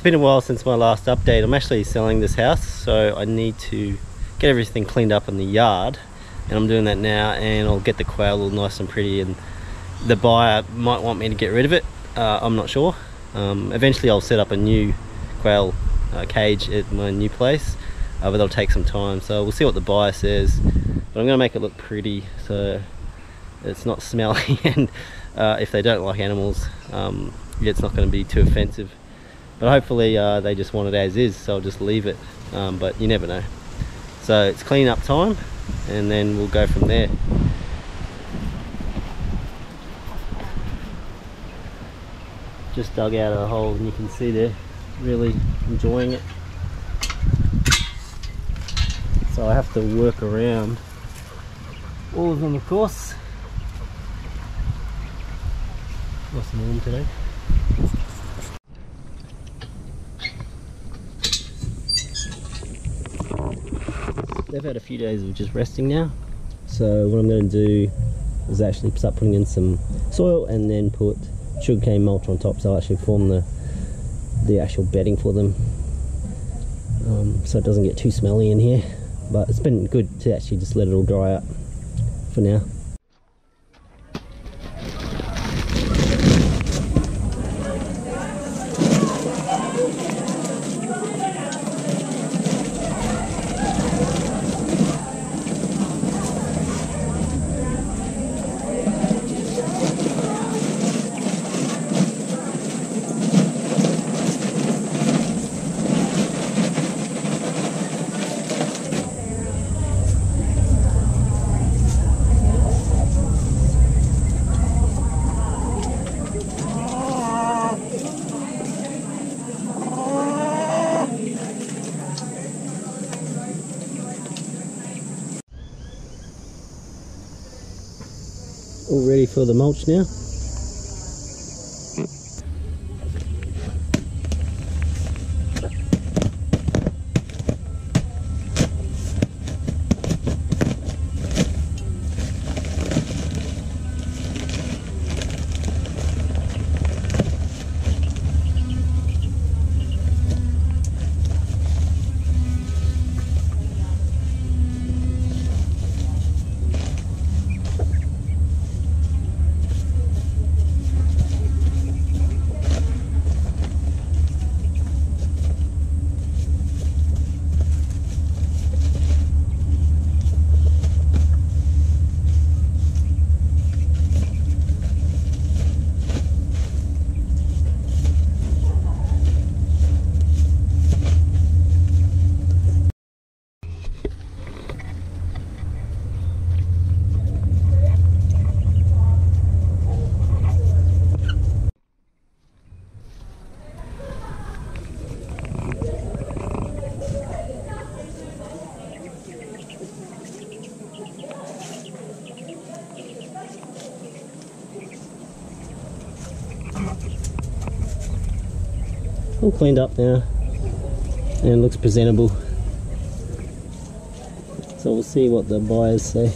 It's been a while since my last update. I'm actually selling this house, so I need to get everything cleaned up in the yard, and I'm doing that now, and I'll get the quail all nice and pretty, and the buyer might want me to get rid of it. I'm not sure. Eventually I'll set up a new quail cage at my new place, but it'll take some time, so we'll see what the buyer says. But I'm going to make it look pretty so it's not smelly, and if they don't like animals, it's not going to be too offensive. But hopefully they just want it as is, so I'll just leave it, but you never know. So it's clean up time, and then we'll go from there. Just dug out a hole, and you can see they're really enjoying it. So I have to work around all of them, of course. Nice and warm today. They've had a few days of just resting now, so what I'm going to do is actually start putting in some soil and then put sugarcane mulch on top, so I'll actually form the actual bedding for them, so it doesn't get too smelly in here. But it's been good to actually just let it all dry out for now. All ready for the mulch now. All cleaned up now and looks presentable, so we'll see what the buyers say.